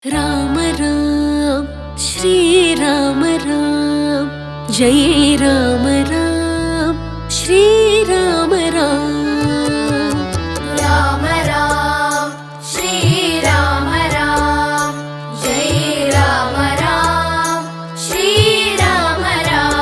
राम राम श्री राम राम जय राम राम श्री राम राम राम राम श्री राम राम जय राम राम श्री राम राम।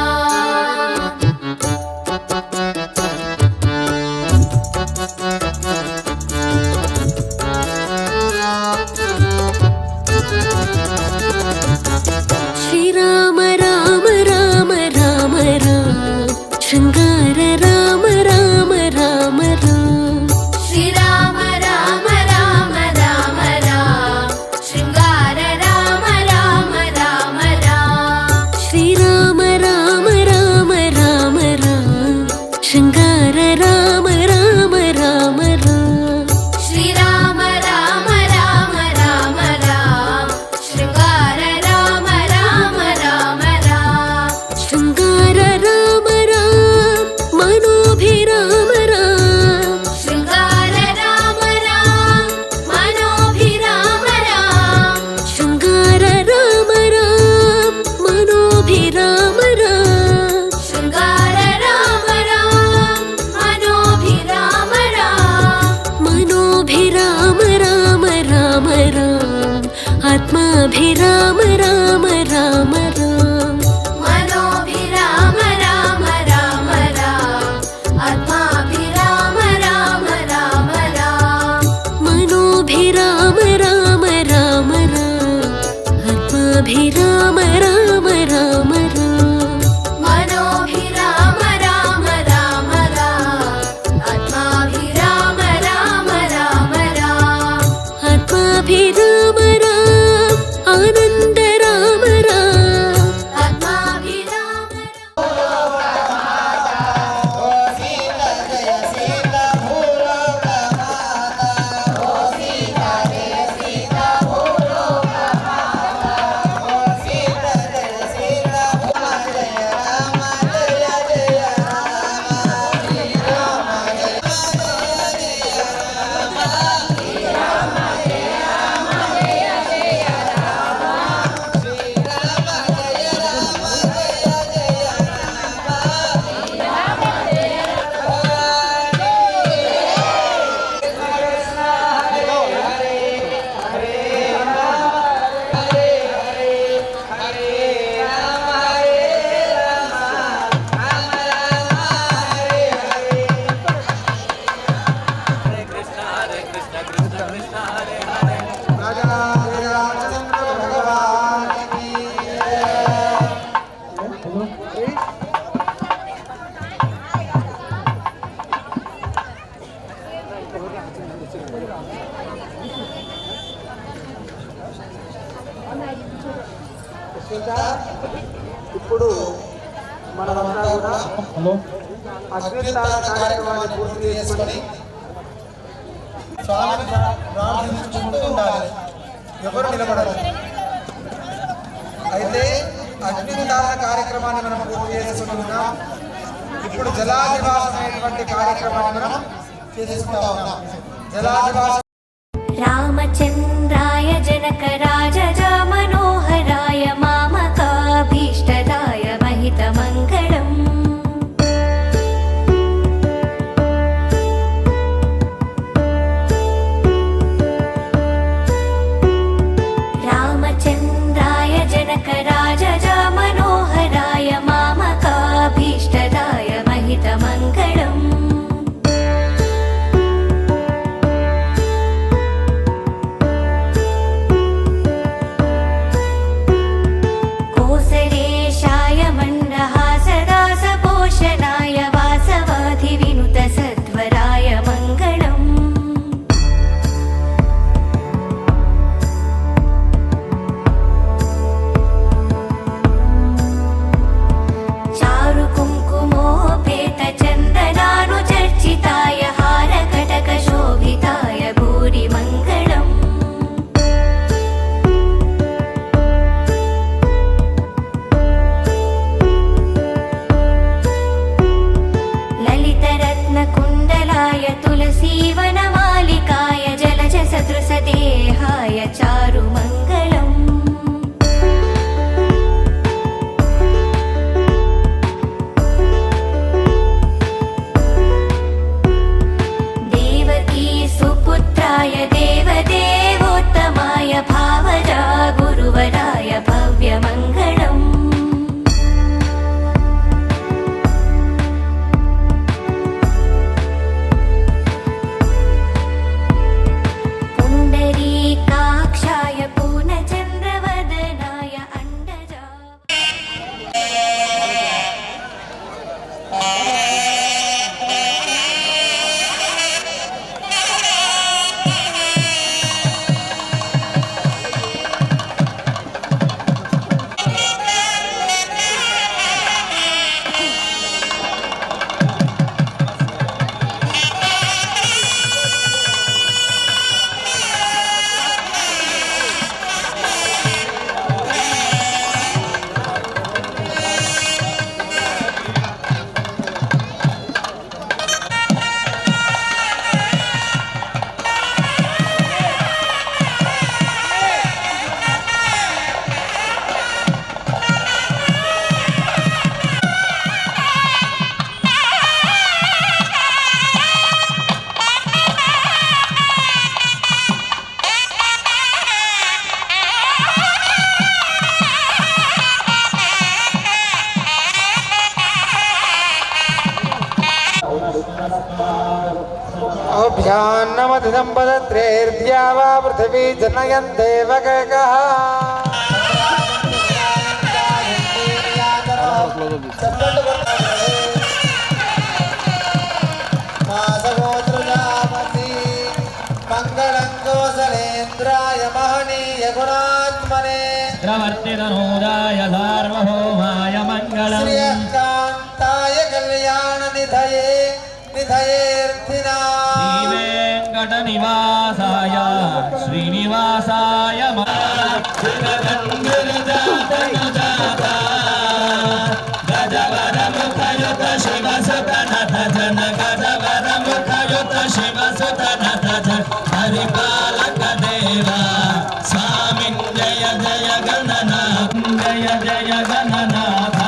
श्री राम राम राम राम राम शृंगार राम राम राम राम श्री राम राम राम राम राम श्रृंगार राम राम राम राम। श्री राम राम राम राम राम शृंगार राम राम राम राम श्री राम राम राम राम राम श्रृंगार राम राम राम राम। शृंगार राम राम मनोभिराम राम श्रृंगार राम राम मनोभिराम राम। शृंगार राम राम मनोभिराम राम श्रृंगार राम राम मनोभिराम राम। मनोभिराम राम राम राम आत्माभिराम राम राम राम मनोभिराम राम राम राम आत्माभिराम राम राम राम। मनोभिराम राम राम राम आत्माभिराम राम राम राम मनोभिराम राम राम राम आत्माभिराम राम राम राम। आत्माभिराम राम आनंद राम राम आत्माभिराम ఇప్పుడు మనమంతా కూడా అశ్వితాల కార్యక్రమాన్ని పూర్తి చేసుకొని స్వామిని ప్రార్థించుకుంటూ ఉండాలి. ఎవరు నిలబడరు. అయితే అశ్వితాల కార్యక్రమాన్ని మనం పూర్తి చేసుకుంటున్నాం. ఇప్పుడు జలాదివాసం అనేటువంటి కార్యక్రమాన్ని మనం చేసుకుంటా ఉన్నాం. జలాదివాసం रामचन्द्राय जनकराजज मनोहराय मामकाभीष्टदाय महितमङ्गलम्। रामचन्द्राय जनकराजज मनोहराय मामकाभीष्टदाय महितमङ्गलम्। गोभ्यान्नमति सम्पदत्रेर्द्या वा पृथिवी जनयन् देवकः मंगलं कोसलेन्द्राय महनीय गुणात्मने प्रवर्तितनूराय सार्वभौमाय मङ्गलम् श्रियकान्ताय कल्याण निधये निधयेऽर्थिनाम् श्रीवेङ्कटनिवासाय श्रीनिवासाय गजवरमुखयुत शिवसुतनथ जन गजवरमुखयुत शिवसुतनथ जन हरिपालक देवा स्वामी जय जय गणनाथ जय जय गणनाथ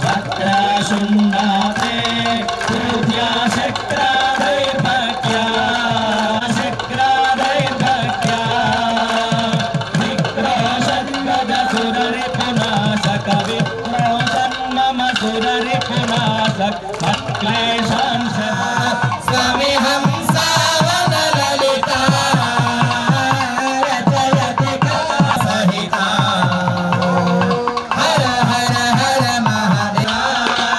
भद्राशुण्डाते पूज्या शक्रादैर्भक्त्या शक्रादैर्भक्त्या विक्रोशन्गजसुररिपुनाशक विक्रोशन्ममसुररिपुनाशक मत्क्लेशान् स्वामी हंसावनललिता रचयति कलासहिता हर हर हर महादेवा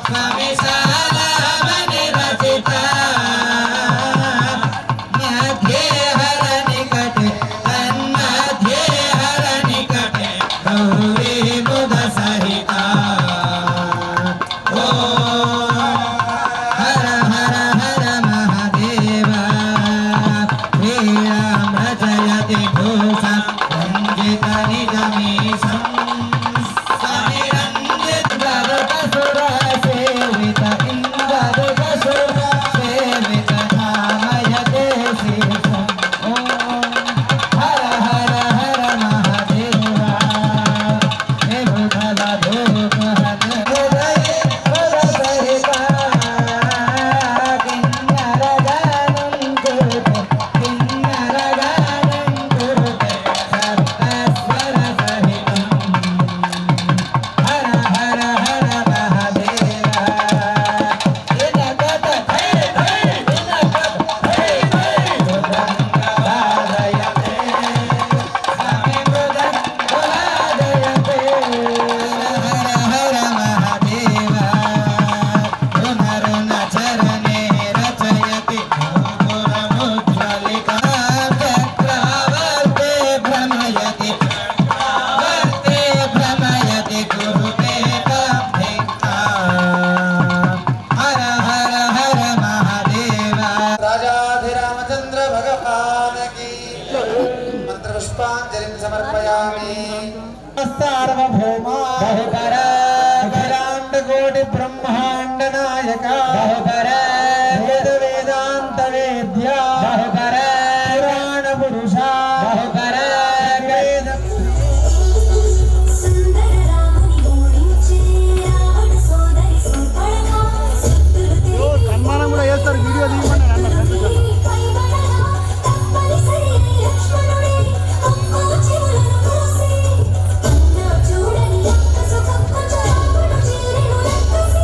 स्वामी शालामणिरचिता मध्ये हर निकटे तन्मध्ये हर निकटे गौरी बुध सहिता हर हर हर महादेवा श्रीराम रचयति भूषा रञ्जित निजमीशम् समिरञ्जित गरुडसुर सेवित इन्द्रगरुडसुर सेवित धामयते शीर्षम् ॐ हर हर हर महादेवा हे भूतल धूप हर हृदये हर सहिता किन्नर गानं कुरुते किन्नर गानं कुरुते सप्तस्वर सहितम् हर हर हर महादेवा दिनगत हे हे दिनगत हे हे बुधङ्गवादयते स्वामी बुधङ्गवादयते हर हर महादेवा पुनरुन चरणे रचयति गोपुरमुज्ज्वलिका चक्रावर्ते भ्रमयति वर्ते भ्रमयति कुरुते कब्धिका हर हर हर महादेवा राजाधिरामचंद्र भगवान की मंत्र पुष्पांजलिं समर्पयामि सार्वभौमा बहुकर अखिलांड कोटि ब्रह्मांड नायक बहुकर वेद वेदांत वेद्या बहुकर पुराण पुरुषा बहुकर वेद సుందరరాముని ఓడించే రావణ సోదరి శూర్పణఖ శత్రులు సన్మానం కూడా చేస్తారు వీడియో తీయమని అన్నారు కైవరగా తప్పనిసరి లక్ష్మణుడే అమ్మో చెవులను మూసి అన్నా చూడని అక్క సుఖం రాముడు చేరెను రక్కసి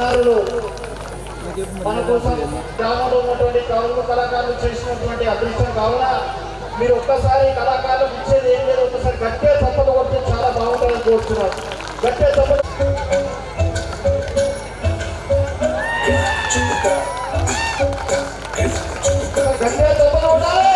చిన్నారులు మన కోసం గ్రామంలో ఉన్నటువంటి కవులు కళాకారులు చేసినటువంటి అదృష్టం కావున మీరు ఒక్కసారి కళాకారులు ఇచ్చేది ఏం లేదు, ఒక్కసారి గట్టిగా చప్పలు కొడితే చాలా బాగుంటుందని కోరుతున్నారు. గట్టిగా చప్పలు గట్టిగా చప్పలు కొట్టాలి.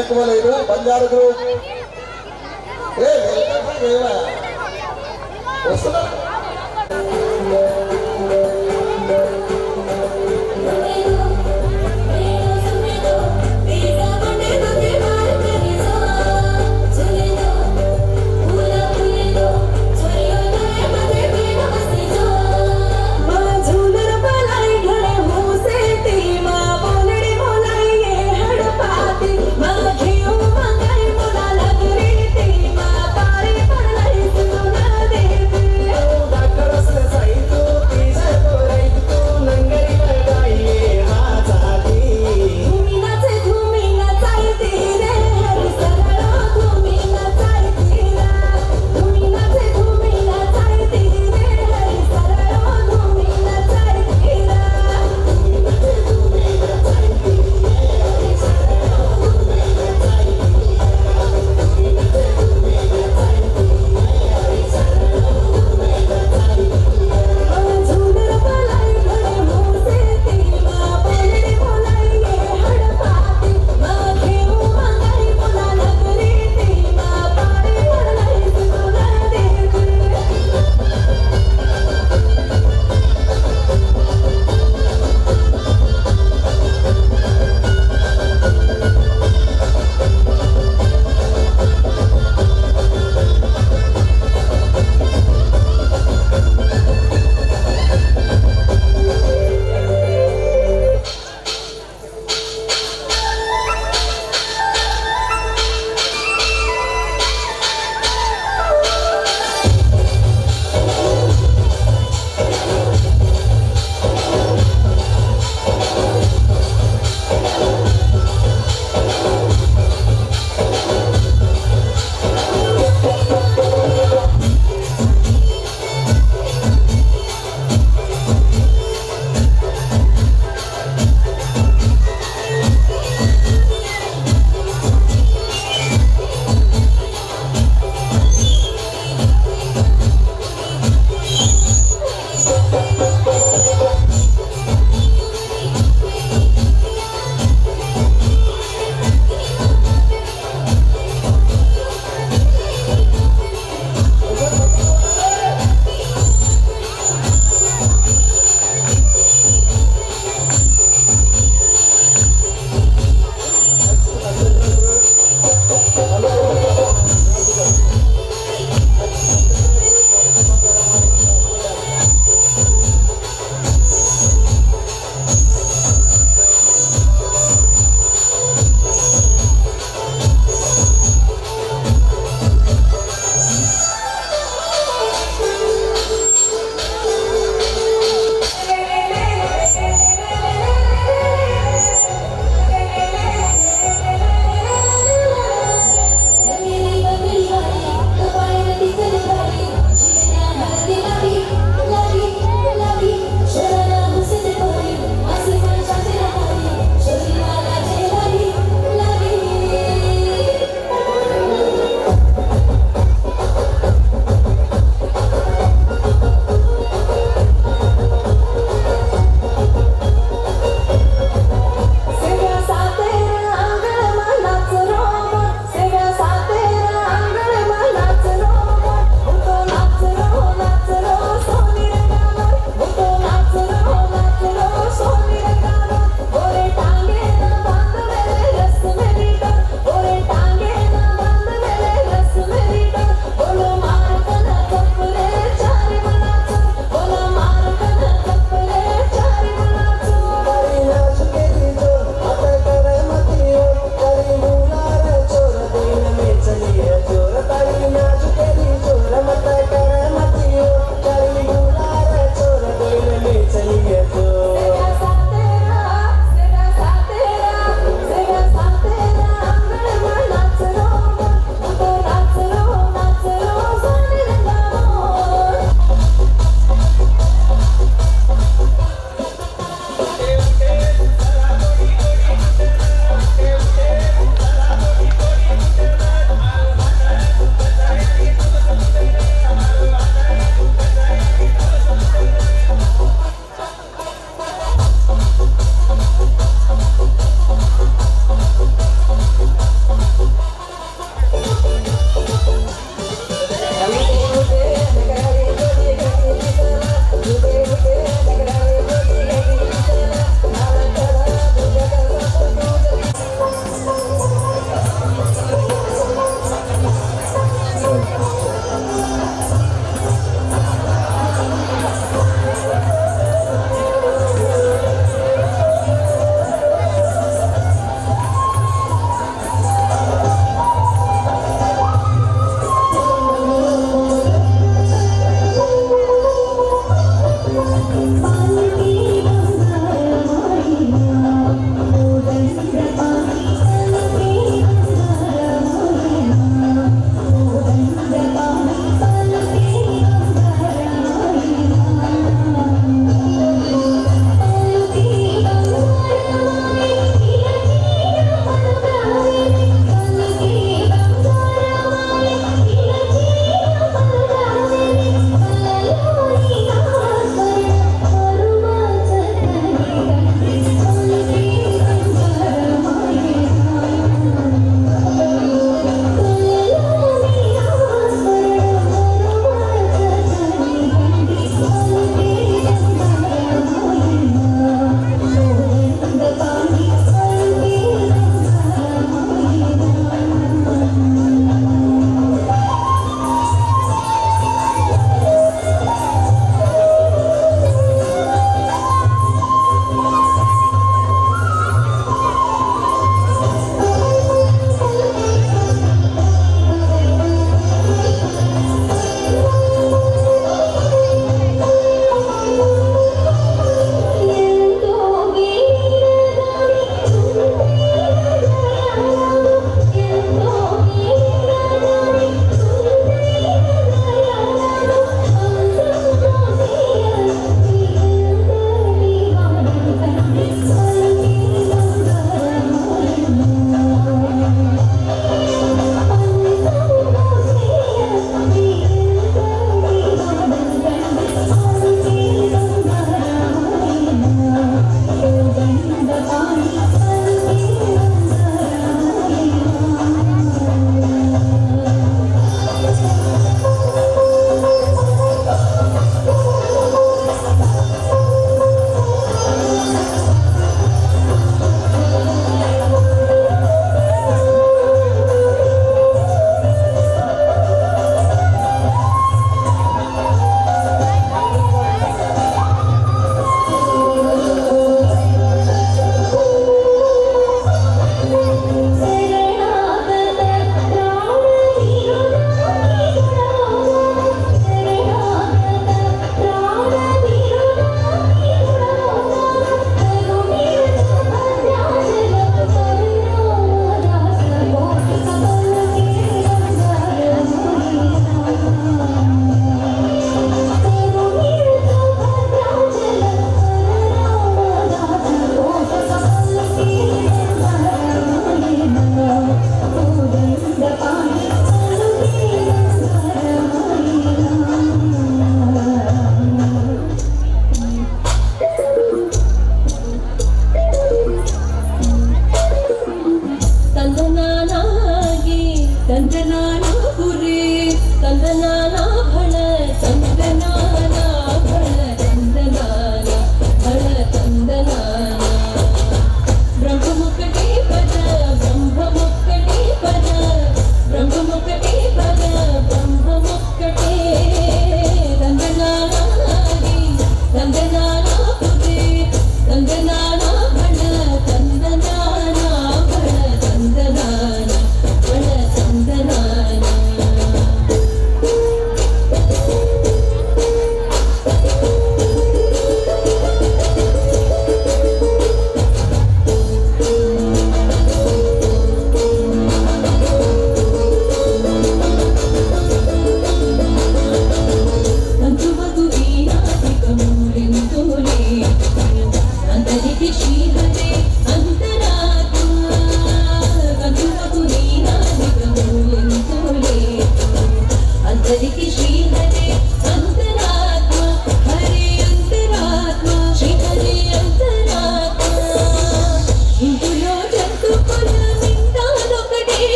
ఎక్కువలేదు బంజారు గ్రూప్ వస్తున్నా Thank you.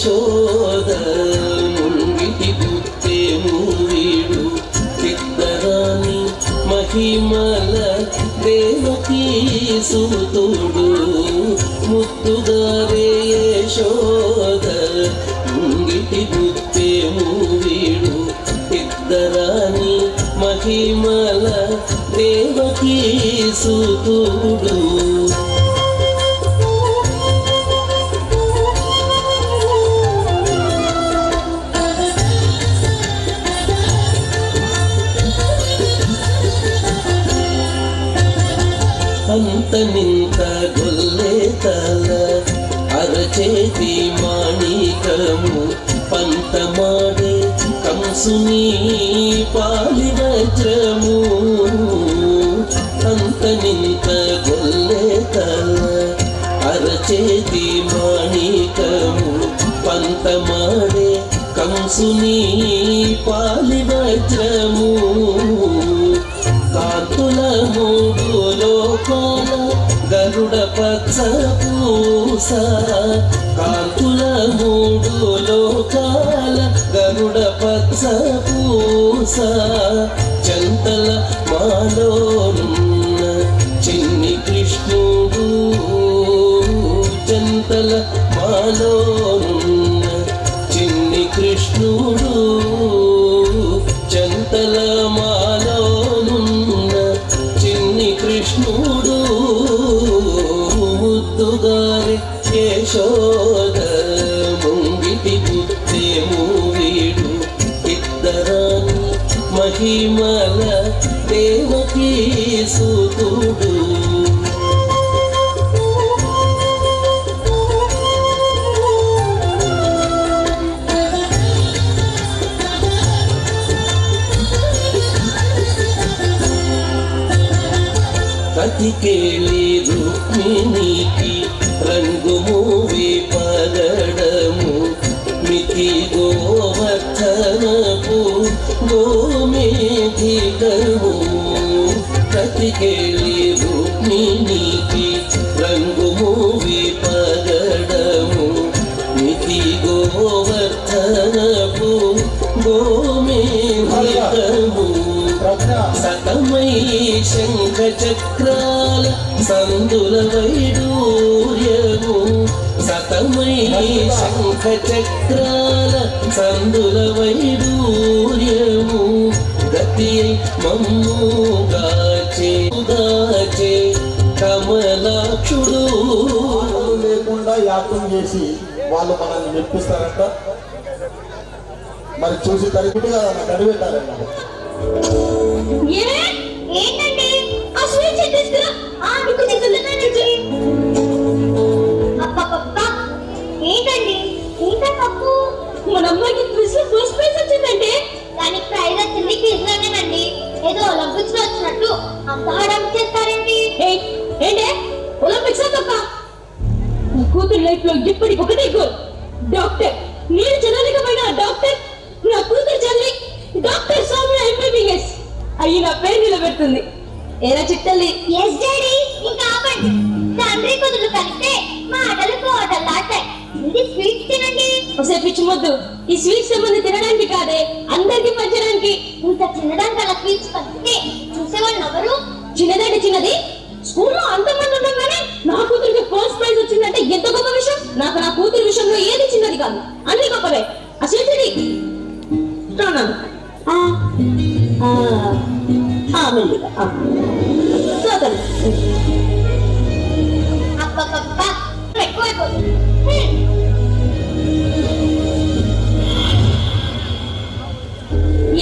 యశోద ముంగిటి గుత్తేము వీడు ఇద్దరాని మహిమల దేవకీ సుతుడు ముద్దుగారే యశోద ముంగిటి గుత్తేము వీడు ఇద్దరాని మహిమల దేవకీ సుతుడు అంత నింత గొల్లే తల అరచేతి మాణికము పంతమాడే కంసుని పాలి వజ్రము అంత నింత గొల్లే తల అరచేతి మాణికము పంతమాడే కంసుని పాలి వజ్రము కాంతుల మూడు లోకాల గరుడ పచ్చ పూస కాంతుల మూడు లోకాల గరుడ పచ్చ పూస చంతల మాలోనున్న చిన్ని కృష్ణుడు చంతల మాలోనున్న చిన్ని కృష్ణుడు చంతల మాలోనున్న చిన్ని కృష్ణుడు ముద్దుగారి యశోద ముంగిటి గుత్తేము వీడు ఇద్దరాని మహిమల దేవకీ సుతుడు కతికేళి రుక్మిణికి రంగు మూవి పగడము మితి గోవర్ధనపు గోమేధికము కతికేళి రుక్మిణికి రంగు మూవి పగడము మితి గోవర్ధనపు గోమేధికము సతమై శంఖ చక్రాల సందుల వైడూర్యము సతమై శంఖ చక్రాల సందుల వైడూర్యము గతి మమ్ముగాచే గాచే కమలాక్షుడు లేకుండా యాత్ర చేసి వాళ్ళు మనల్ని మెప్పిస్తారంట. మరి చూసి తరిగిగా నాకు అడిగెట్టారంట. ఏంటండి ఆ స్వీట్ తీసుకురా మీకు తీసుకున్నానండి. అబ్బబ్బబ్బా ఏంటండి ఇంకా తప్పు మన అమ్మాయికి క్విజ్ లో ఫస్ట్ ప్రైజ్ వచ్చిందంటే దానికి ప్రైజ్ వచ్చింది క్విజ్ లోనేనండి. ఏదో ఒలింపిక్స్ లో వచ్చినట్టు అంత హడావిడి చేస్తారండి. ఏంటే ఒలింపిక్స్ తప్ప నా కూతురు లైఫ్ లో ఇప్పటికి ఒకటే గోల్ డాక్టర్. నేను చదవలేకపోయినా డాక్టర్ నా కూతురు చదివి డాక్టర్ సౌమ్య ఎంబీబీఎస్ అయ్యి నా పేరు నిలబెడుతుంది. ఏరా చిట్టల్లి ఎస్ డాడీ ఇంకా ఆపండి. తండ్రి కూతురు కలిస్తే మాటలు కోటలు ఆటాయి. ఇది స్వీట్ తినండి. ఒకసారి పిచ్చి మొద్దు ఈ స్వీట్స్ ఏమన్నా తినడానికి కాదే అందరికి పంచడానికి. ఇంత తినడానికి అలా స్వీట్స్ పంచితే చూసేవాళ్ళు ఎవరు? చిన్నదండి చిన్నది స్కూల్లో అంతమంది ఉండగానే నా కూతురికి ఫస్ట్ ప్రైజ్ వచ్చిందంటే ఎంత గొప్ప విషయం. నాకు నా కూతురు విషయంలో ఏది చిన్నది కాదు అన్ని గొప్పవే. ఆ స్వీట్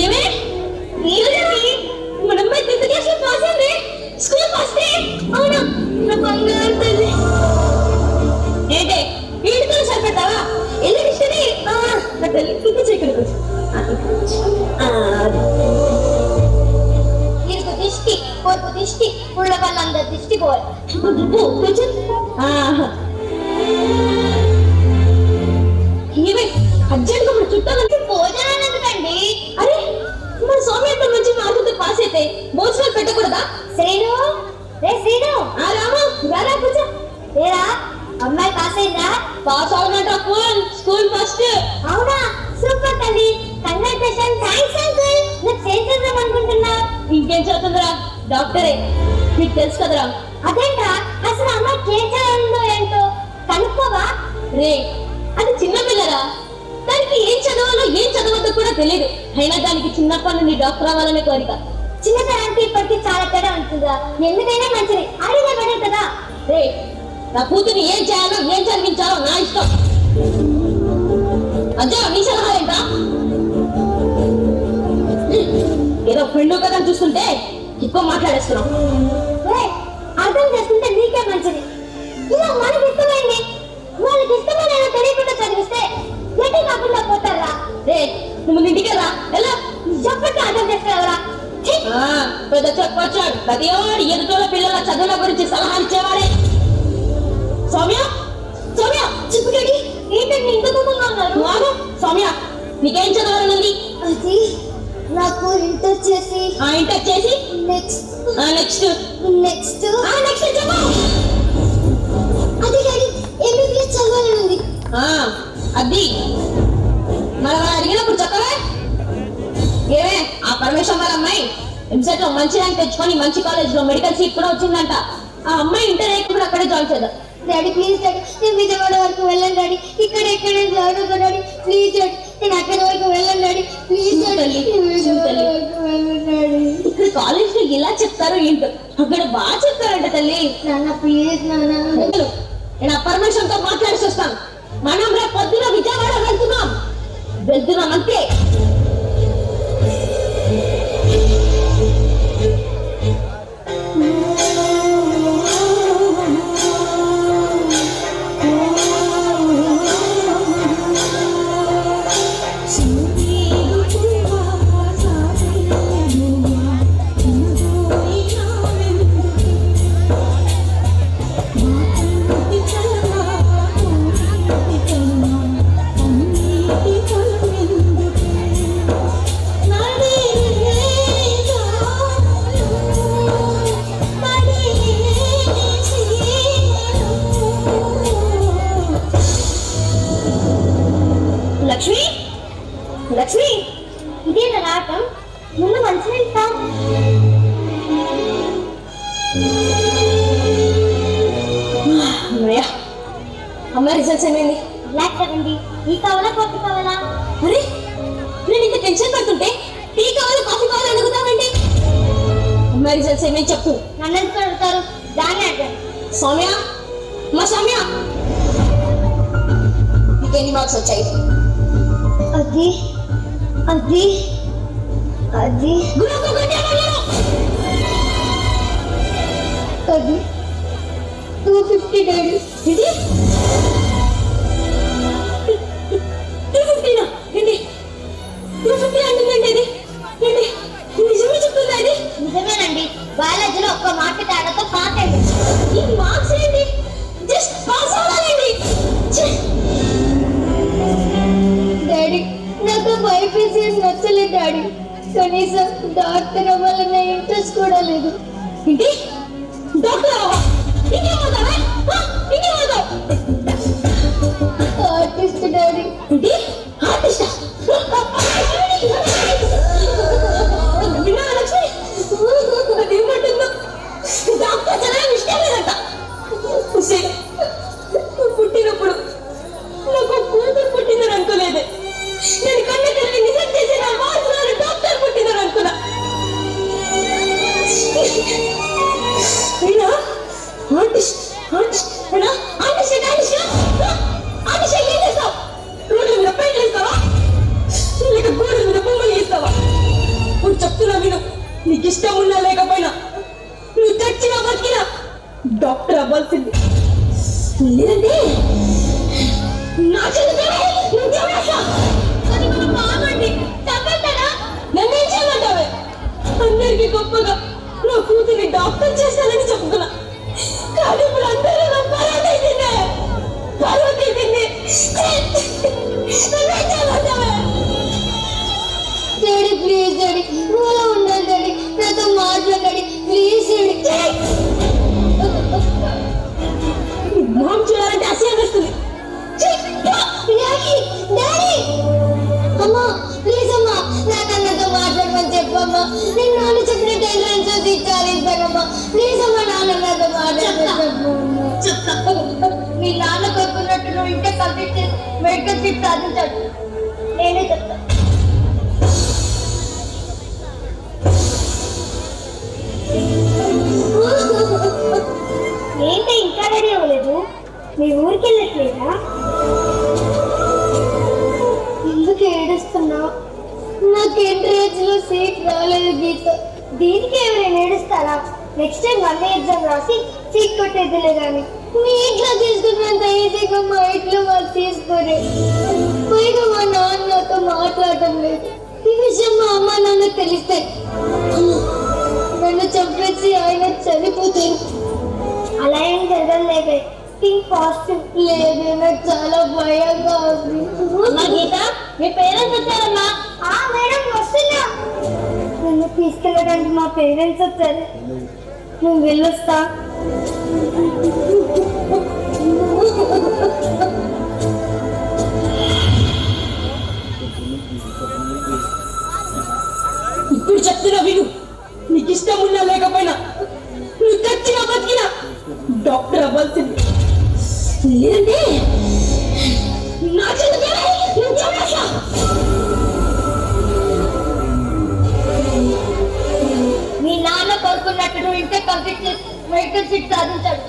ఏమే మన అమ్మాయి 10th క్లాస్ లో పాస్ అయింది. స్కూల్ ఫస్ట్ అవునా నా బంగారు తల్లి. ఏంటే వీడితో సరిపెడతావా? ఎల్లుడి ఇష్టమే నా తల్లి ఇంటి చేయకూడదు. దిష్టి పొరుగు దిష్టి ఉళ్ళ వాళ్ళందరి దిష్టి పోవాలి. అర్జెంట్ గా మన చుట్టాలంటే భోజనాలు ఎందుకండి? అరే మన సౌమ్య ఎంత మంచి మార్కులతో పాస్ అయితే భోజనాలు పెట్టకూడదా? శ్రీను రే శ్రీను రాము రారా కూర్చో. ఏరా అమ్మాయి పాస్ అయిందా? పాస్ అవునట స్కూల్ ఫస్ట్. అవునా, సూపర్ తల్లి, కంగ్రాచులేషన్. Thanks uncle. నాకు ఏం చేద్దాం అనుకుంటున్నా? ఇంకేం చదువుతుందిరా, డాక్టరే. నీకు తెలుసు కదరా. అదేంట్రా, అసలు అమ్మాయికి ఏం చదవాలో ఏంటో కనుక్కోవా? రే, అది చిన్న పిల్లరా, దానికి ఏం చదవాలో ఏం చదవద్దో కూడా తెలియదు. అయినా దానికి చిన్నప్పటి నుండి డాక్టర్ అవ్వాలనే కోరిక. చిన్నతనానికి ఇప్పటికీ చాలా తేడా ఉంటుందా? ఎందుకైనా మంచిది, అడిగే పడే కదా. రే, నా కూతుర్ని ఏం చేయాలో ఏం చదివించాలో నా ఇష్టం. అదే నీ సలహా ఏంటా? ఏదో ఫ్రెండ్ కదా చూస్తుంటే ఎక్కువ మాట్లాడేస్తున్నాం. అర్థం చేసుకుంటే నీకే మంచిది. ఇలా మనకి ఇష్టమైంది వాళ్ళకి ఇష్టమైన తెలియకుండా చదివిస్తే ఎటు కాకుండా పోతారా? రే, నువ్వు ఇంటికి రా, ఎలా చెప్పట్టు అర్థం చేసుకోవరా? పెద్ద చెప్పొచ్చాడు. ప్రతివాడు ఎదుటోళ్ళ పిల్లల చదువుల గురించి సలహా ఇచ్చేవాడే. సౌమ్య, సౌమ్య, చిప్పుకెళ్ళి ఏంటంటే ఇంత దూరంగా ఉన్నారు? సౌమ్య, నీకేం చదవాలనుంది? అది నాకు ఇంటర్ చేసి నెక్స్ట్ చెప్పు. అది డాడీ ఎంబీబీఎస్ చదవాలనుంది. అది మరి అడిగినప్పుడు చెప్పవే. ఏమే, ఆ పరమేశ్వరం వాళ్ళ అమ్మాయి ఎంసెట్ లో మంచి ర్యాంక్ తెచ్చుకొని మంచి కాలేజ్ లో మెడికల్ సీట్ కూడా వచ్చిందంట. ఆ అమ్మాయి ఇంటర్ కూడా అక్కడే జాయిన్ చేద్దాం. డాడీ ప్లీజ్ డాడీ, నేను విజయవాడ వరకు వెళ్ళను డాడీ. ఇక్కడ చదువుతా డాడీ, ప్లీజ్ డాడీ, నేను అక్కడి వరకు వెళ్ళను డాడీ, ప్లీజ్ డాడీ. ఇక్కడ కాలేజ్ లో ఇలా చెప్తారు ఏంటో, అక్కడ బాగా చెప్తారంట తల్లి. నాన్న ప్లీజ్ నాన్న, నేను ఆ పరమేశ్వరం తో మాట్లాడి వస్తాను. మనం రేపు పొద్దున విజయవాడ వెళ్తున్నాం అంతే. లక్ష్మి, ఇదే రావటం, ముందు మంచిగా ఇస్తాం. అమ్మాయి రిజల్ట్స్ ఏమైంది? బ్లాక్ కదండి. టీ కావాలా కాఫీ కావాలా? అరే, నేను ఇంత టెన్షన్ పడుతుంటే టీ కావాలా కాఫీ కావాలా అడుగుతామండి. అమ్మాయి రిజల్ట్స్ ఏమైంది చెప్పు. నన్ను ఎందుకు అడుగుతారు? దాన్ని అడగండి. సౌమ్య, మా సౌమ్య, నీకు ఎన్ని మార్క్స్ వచ్చాయి? అది అది అది అది 250 డాడీ. ఇది 250 ఏంటి? 250 అంటుందండి. ఇది ఏంటి? నిజమే చెప్తుందా? ఇది నిజమేనండి. బయాలజీలో ఒక్క మార్క్ తేడాతో పాస్ అయింది. ఈ మార్క్స్ ఏంటి? జస్ట్ పాస్ అవ్వాలండి. డాడీ, నాకు బైపీసీఎస్ నచ్చలేదు డాడీ. కనీసం డాక్టర్ అవ్వాలన్న ఇంట్రెస్ట్ కూడా లేదు. ఏంటి? డాక్టర్ అవ్వ? ఇంకేమవుతావా? ఇంకేమవుతావు? Artist daddy. ఏంటి? ఆర్టిస్టా? విన్నావా లక్ష్మి? అదేమంటుందో, డాక్టర్ చదవడం ఇష్టం లేదంట. పుట్టినప్పుడు నాకు కూతురు పుట్టిందని అనుకోలేదే. నేను కన్న కలిగి నిజం చేసి నా వారసురాలు డాక్టర్ పుట్టిందని అనుకున్నా. ఆర్టిస్ట్ ఆర్టిస్ట్ ఆర్టిస్ట్ ఏం చేస్తావు? రోడ్ల మీద పెయింట్ వేస్తావా, లేక గోడల మీద బొమ్మలు వేస్తావా? ఇప్పుడు చెప్తున్నా విను, నీకు ఇష్టం ఉన్నా లేకపోయినా, నువ్వు చచ్చినా బతికినా డాక్టర్ అవ్వాల్సింది. లేదంటే నా చేతితో నన్నేం చేయమంటావే? అందరికి గొప్పగా నా కూతురి డాక్టర్ చేస్తానని చెప్పుకున్నా. కానీ ఇప్పుడు అందరూ నా పర్వతి తింది. డాడీ ప్లీజ్ డాడీ, నువ్వు ఉండాలి డాడీ, నాతో మాట్లాడాడి ప్లీజ్ డాడీ. మామ్ చేయాలంటే కంప్లీట్ చేసి మెడికల్ సీట్ సాధించాడు. నేనే చెప్తా. ఏంటి ఇంకా రెడీ అవ్వలేదు? మీ ఊరికి వెళ్ళట్లేదా? ఎందుకు ఏడుస్తున్నా? నాకు ఎంట్రన్స్ లో సీట్ రాలేదు గీత. దీనికి ఎవరైనా ఏడుస్తారా? నెక్స్ట్ టైం 1 ఎగ్జామ్ రాసి సీట్ కొట్టేదిలే కానీ మీ ఇంట్లో తీసుకున్నంత ఈజీగా మా ఇంట్లో వాళ్ళు తీసుకోరే. పైగా మా నాన్న నాతో మాట్లాడటం లేదు. ఈ విషయం మా అమ్మ నాన్న తెలిస్తే నన్ను చంపేసి ఆయన చనిపోతారు. అలా ఏం జరగలేదే. Think positive. లేదు, నాకు చాలా భయంగా ఉంది. గీత, మీ పేరెంట్స్ వచ్చారమ్మా? మేడం వస్తున్నా. నన్ను తీసుకెళ్ళడానికి మా పేరెంట్స్ వచ్చారు. నువ్వు వెళ్ళొస్తా. ఇప్పుడు చెప్తున్నా విను. నీకు ఇష్టం ఉన్నా లేకపోయినా నువ్వు చచ్చినా బతికినా డాక్టర్ అవ్వాల్సింది. లేదంటే నా మీ నాన్న కోరుకున్నట్టు నువ్వు ఇంటే కంప్లీట్ చేసి మెడికల్ సీట్ సాధించాడు.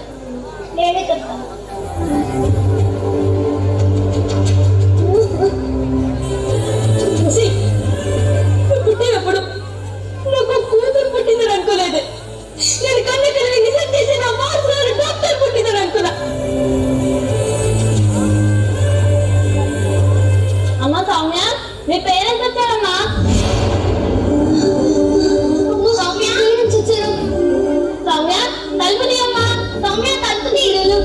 నేనే చెప్తాను. పుట్టినప్పుడు నాకు కూతురు పుట్టిందని అనుకోలేదు. నేను కన్న కలని నిజం చేసి నా మాస్టర్ డాక్టర్ పుట్టిందని అనుకున్నా. అమ్మా సౌమ్య, మీ పేరెంట్స్ వచ్చారమ్మా. సౌమ్య వచ్చారు. సౌమ్య తలుపు తీయమ్మా. సౌమ్య తలుపు తీయలేదు.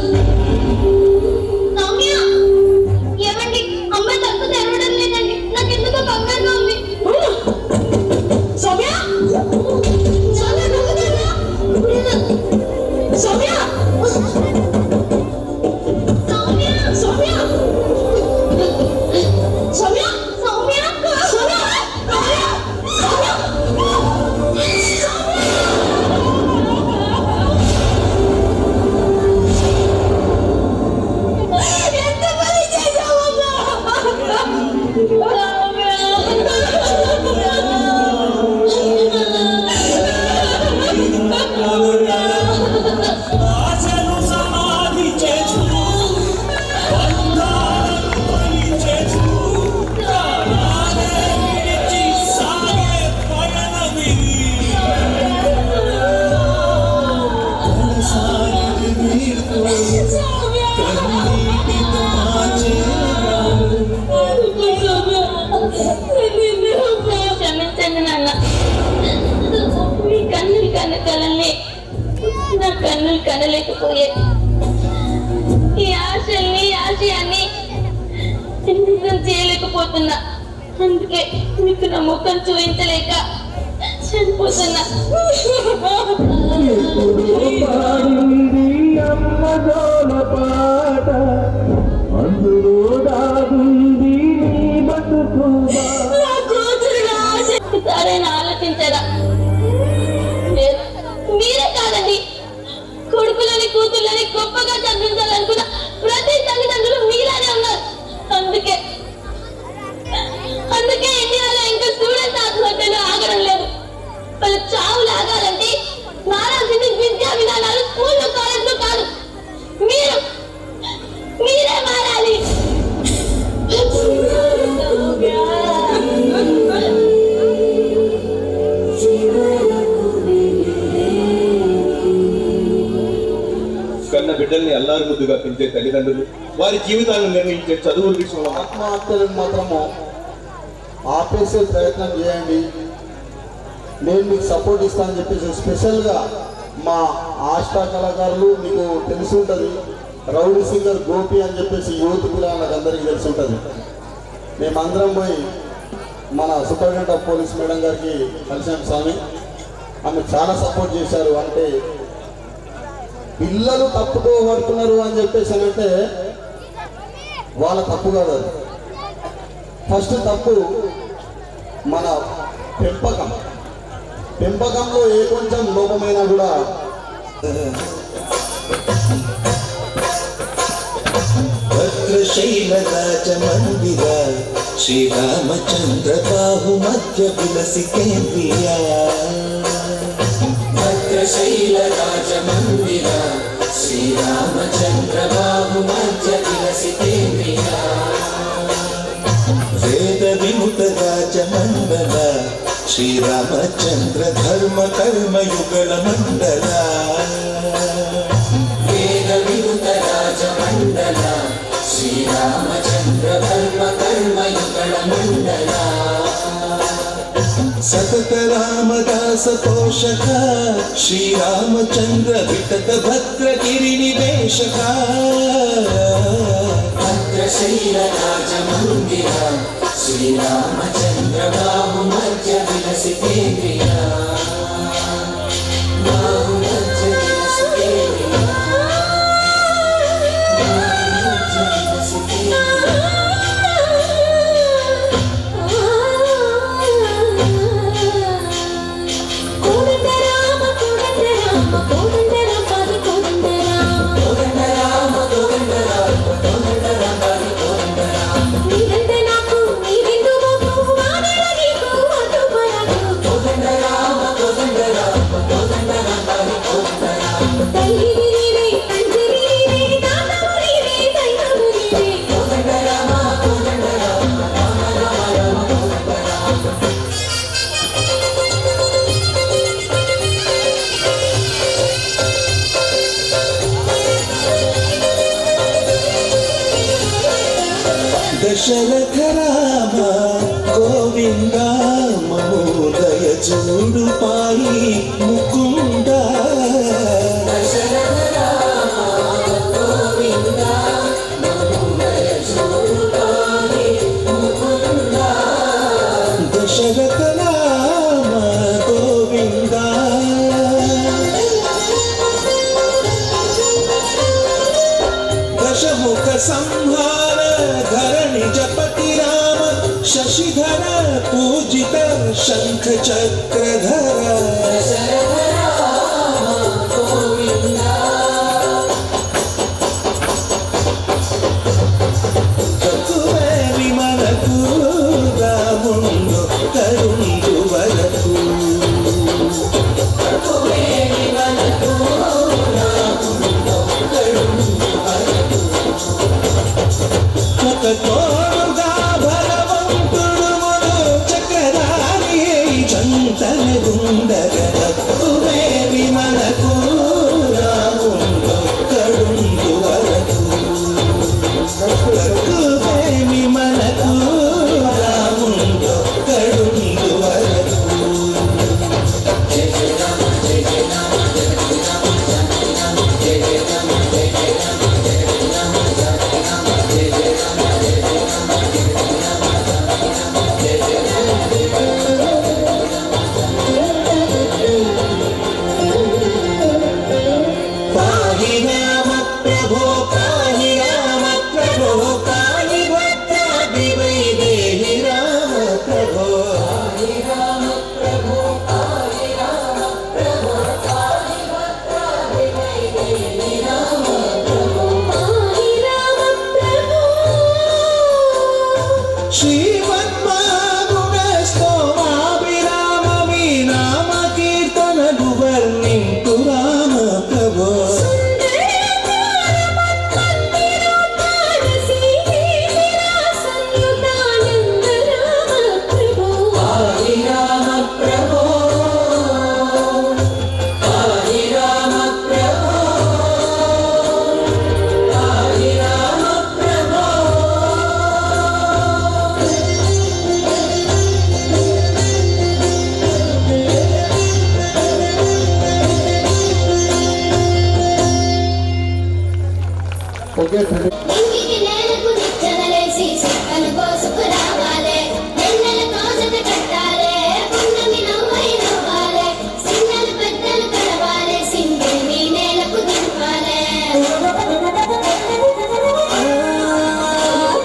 సౌమ్య ఏమండి, అమ్మాయి తలుపు తెరవడం లేదండి. నాకు ఎందుకో కంగారుగా ఉంది. సౌమ్య సౌమ్య సౌమ్య సౌమ్య క్షమించండి నాన్న. మీ కన్నులు కనకాలనే నా కన్నులు కనలేకపోయాయి. ఈ ఆశల్ని ఆశయాన్ని నిజం చేయలేకపోతున్నా. అందుకే మీకు నా ముఖం చూపించలేక చనిపోతున్నా. నా కూతురు నా ఆశ సరైన ఆలోచించారా? మీరే కాదండి, కొడుకులని కూతుర్లని గొప్పగా చదివించాలనుకున్న ప్రతి తల్లిదండ్రులు మీలానే ఉన్నారు. అందుకే ఇండియాలో ఇంకా స్టూడెంట్స్ ఆత్మహత్యలు ఆగడం లేదు. వాళ్ళ చావులు ఆగాలంటే మారాల్సింది విద్యా విధానాలు స్కూల్లో కాలేజ్లో కాదు. మీరే మారాలి. కన్న బిడ్డల్ని అల్లారు ముద్దుగా పెంచే తల్లిదండ్రులు వారి జీవితాలను నిర్ణయించే చదువుల విషయంలో ఆత్మహత్యలను మాత్రము ఆపేసే ప్రయత్నం చేయండి. నేను మీకు సపోర్ట్ ఇస్తానని చెప్పేసి స్పెషల్గా మా ఆశా కళాకారులు మీకు తెలిసి ఉంటుంది. రౌడీ సింగర్ గోపి అని చెప్పేసి యూత్ పిల్లలకు అందరికీ తెలిసి ఉంటుంది. మేమందరం పోయి మన సూపరింటెండెంట్ ఆఫ్ పోలీస్ మేడం గారికి కలిసాం స్వామి. ఆమె చాలా సపోర్ట్ చేశారు. అంటే పిల్లలు తప్పుతో పడుతున్నారు అని చెప్పేసి అంటే వాళ్ళ తప్పు కాదు. అది ఫస్ట్ తప్పు మన పెంపకంలో ఏ కొంచెం లోపమైనా కూడా భద్ర భద్రశైలరాజ మందిర శ్రీరామచంద్ర బాహు మధ్య విలసి కేంద్రియ భద్రశైలరాజ మందిర శ్రీరామచంద్ర బాహు మధ్య విలసి కేంద్రియ వేద విముత రాజ మండల శ్రీరామచంద్ర ధర్మ కర్మయుగళ మండల వేద విముత రాజ మండల శ్రీరామచంద్ర ధర్మ కర్మయుగళ మండల సతత రామదాస పోషక శ్రీరామచంద్ర వితత భద్రగిరి నివేశక భద్రశైలరాజ మందిర శ్రీరామచంద్ర బాహు మధ్య విలసి కేంద్రియ బాహు మధ్య విలసి కేంద్రియ బాహు మధ్య విలసి కేంద్రియ దశరథ రామ గోవింద మమోదయ చూడు పాయి ముకుంద దశరథ రామ గోవింద మమోదయ చూడు పాయి ముకుంద దశరథ రామ గోవింద దశముఖ సంహార धरणि जपति राम शशिधर पूजित शंख चक्रधर दशरथ राम गोविंद रघुवेरि मनकु रामुंडु करुणिंदु वरकु रघुवेरि मनकु रामुंडु करुणिंदु वरकु తోడుగా భగవంతుడు చక్రధారి చంతన గుండగవేవి మనకు రాముండు కడుండు వరకు వేవి మనకు రాముండు కడుండు వరకు జయ జయ రామ జయ జయ రామ జయ జయ రామ జయ జయ రామ జయ జయ రామ జయ జయ రామ జయ జయ రామ पाहि राम प्रभो पाहि राम प्रभो पाहि भक्तादि वैदेहि राम प्रभो पाहि राम प्रभो पाहि राम प्रभो पाहि भक्तादि वैदेहि राम प्रभो पाहि राम प्रभो श्रीमन्मागुणस्तोमाभिराम विनाम कीर्तनगु वर्णिन्तु राम प्रभो ఇంటికి నేలకు నిచ్చనలేసి సిక్కలు కోసుకు రావాలే ఎన్నెలతో జత కట్టాలే పున్నమి నవ్వై నవ్వాలే సిన్నలు పెద్దలు కలవాలే సింగిని నేలకు దింపాలే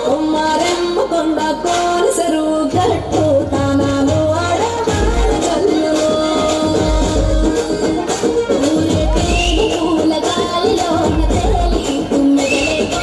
కుమారెమ్మ కొండ కోనసరు గట్టు తానాలు ఆడవాళ్ళ చల్లు పూలే పూల గాలిలో తేలి తుమ్మెదలే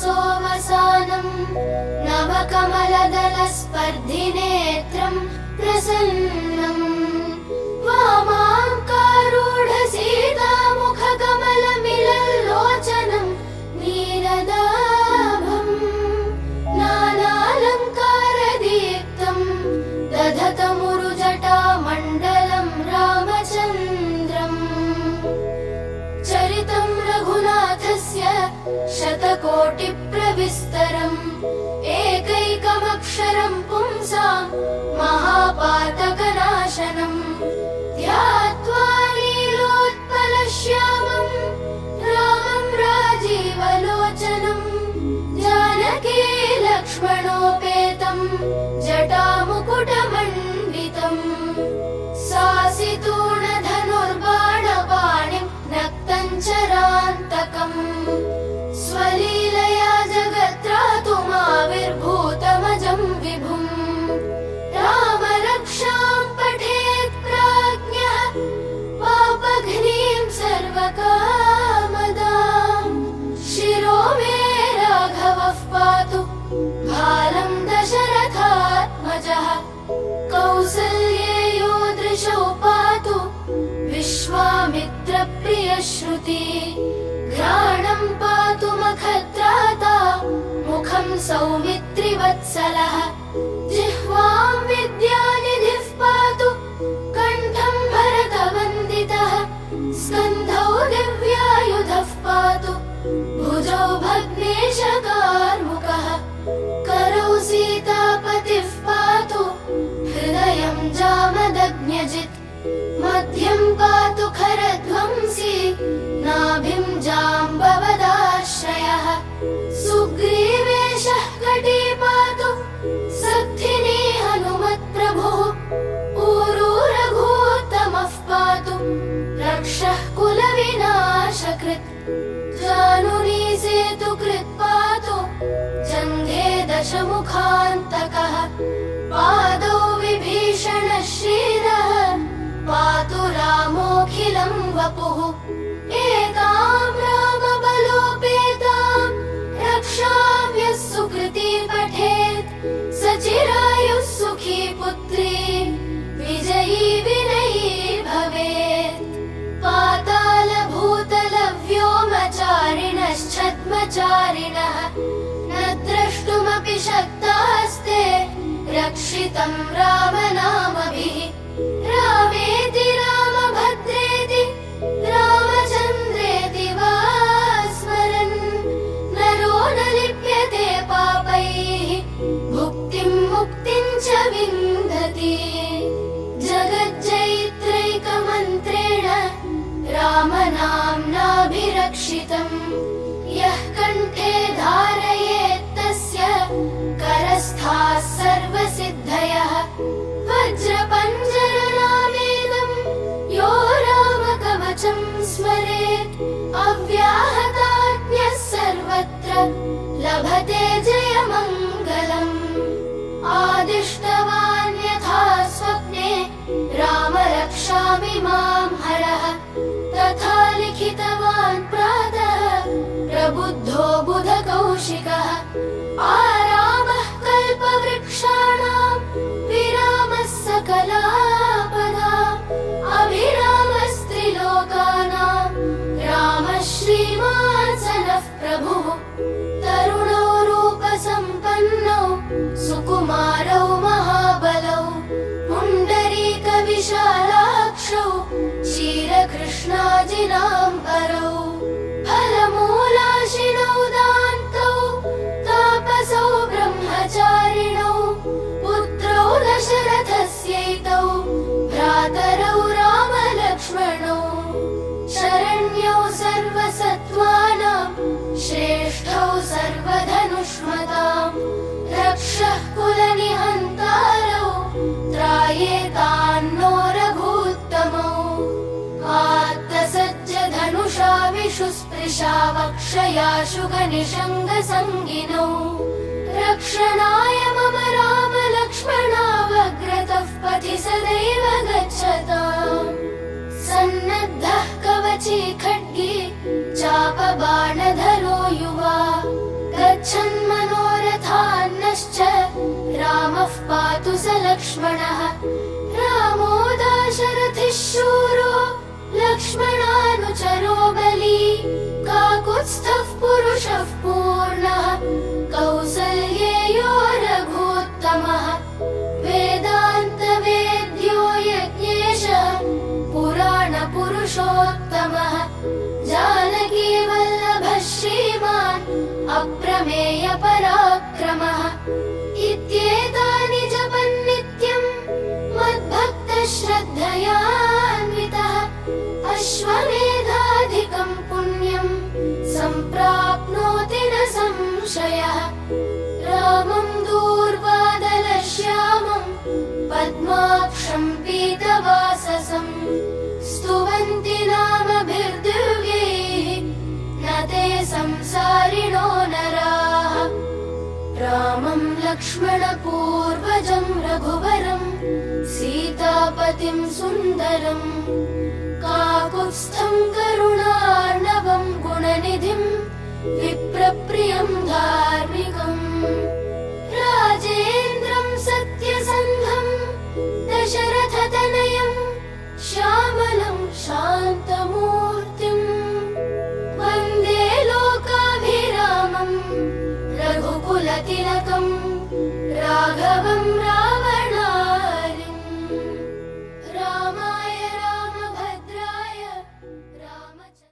वसानं नवकमलदलस्पर्धिनेत्रं प्रसन्नम् वामाङ्कारूढसीतामुखकमलमिलल्लोचनं नीरदाभम् नानालङ्कारदीप्तं दधतमुरुजटामण्डलं रामचन्द्रम् चरितं रघुनाथस्य शतकोटिप्रविस्तरम् एकैकमक्षरं पुंसां महापातकनाशनम् ध्यात्वा नीलोत्पलश्यामं रामं राजीवलोचनं जानकी लक्ष्मणोपेतं जटामुकुटमण्डितम् सासितूणधनुर्बाणपाणिं नक्तञ्चरान्तकम् स्वलीलया जगत्रातुमाविर्भूतमजं विभुम् रामरक्षां पठेत् प्राज्ञः पापघ्नीं सर्वकामदां शिरो मे राघवः पातु भालं दशरथात्मजः कौसल्येयो दृशौ पातु विश्वामित्रप्रियश्रुति घ्राणं पातु मखत्राता मुखं सौमित्रिवत्सलः जिह्वां विद्यानिधिः पातु कण्ठं भरतवन्दितः स्कन्धौ दिव्यायुधः पातु भुजौ भग्नेशकार्मुकः करौ सीतापतिः पातु हृदयं जामदग्न्यजित् मध्यं पातु खरध्वंसी नाभिं जाम्बवदाश्रयः सुग्रीवेशः कटी पातु सत्थिनी हनुमत्प्रभुः ऊरू रघूत्तमः पातु रक्षः कुलविनाशकृत् जानुनी सेतुकृत् पातु जङ्घे दशमुखान्तकः पादौ विभीषणः श्रीरः पातु रामोऽखिलं वपुः एतां रामबलोपेतां रक्षां यः सुकृती पठेत् सचिरायुः सुखी पुत्री विजयी विनयी भवेत् पातालभूतलव्योमचारिणश्छद्मचारिणः न द्रष्टुमपि शक्तास्ते रक्षितं रामनामभिः रामेति रामभद्रेति रामचन्द्रेति वा स्मरन् नरो न लिप्यते पापैः भुक्तिं मुक्तिं च विन्दति जगज्जयित्रैकमन्त्रेण रामनाम्नाभिरक्षितम् यः कण्ठे धारयेत्तस्य करस्थाः सर्वसिद्धयः वज्रपञ्जरनामेदं यो रामकवचं स्मरेत् अव्याहताज्ञः सर्वत्र लभते जयमङ्गलम् आदिष्टवान् यथा स्वप्ने राम रक्षामि मां हरः तथा लिखितवान् प्रातः प्रबुद्धो बुधकौशिकः आरामः कल्पवृक्षाणां विरामः सकलापदा अभिरामस्त्रिलोकानां रामः श्रीमान् सनः प्रभुः तरुणौ रूपसम्पन्नौ सुकुमारौ महाबलौ पुण्डरीकविशालाक्षौ क्षीरकृष्णाजिनाम्बरौ फलमूलाशिनौ दान्तौ तापसौ ब्रह्मचारिणौ पुत्रौ दशरथस्यैतौ भ्रातरौ रामलक्ष्मणौ शरण्यौ सर्वसत्त्वानां श्रेष्ठौ सर्वधनुष्मतां रक्षः कुलनिहन्तारौ त्रायेतान्नो रघूत्तमौ आत्तसज्जधनुषा विशुस्पृशा वक्षयाशु गनिषङ्गसङ्गिनौ रक्षणाय मम राम लक्ष्मणावग्रतः पथि सदैव गच्छताम् सन्नद्धः कवची खड्गी चापबाणधरो युवा गच्छ गच्छन् मनोरथान्नश्च रामः पातु स लक्ष्मणः रामो दाशरथिः शूरो लक्ष्मणानुचरो बली काकुत्स्थः पुरुषः पूर्णः कौसल्येयो रघूत्तमः वेदान्तवेद्यो यज्ञेशः पुराणपुरुषोत्तमः जानकी वल्लभः श्रीमान् अप्रमेय पराक्रमः इत्येतानि जपन् नित्यम् मद्भक्तः श्रद्धयान्वितः अश्वमेधाधिकं पुण्यं सम्प्राप्नोति न संशयः रामं दूर्वादलश्यामं पद्माक्षं पीतवाससं स्तुवन्ति नामभिर्दिव्यैः न ते संसारिणो नराः रामं लक्ष्मणपूर्वजं रघुवरं सीतापतिं सुन्दरं काकुत्स्थं करुणार्णवं गुणनिधिं विप्रप्रियं धार्मिकम् राजेन्द्रं सत्यसन्धं दशरथतनयं श्यामलं शान्तमूर्तिम् वन्दे लोकाभिरामं रघुकुलतिलकं राघवं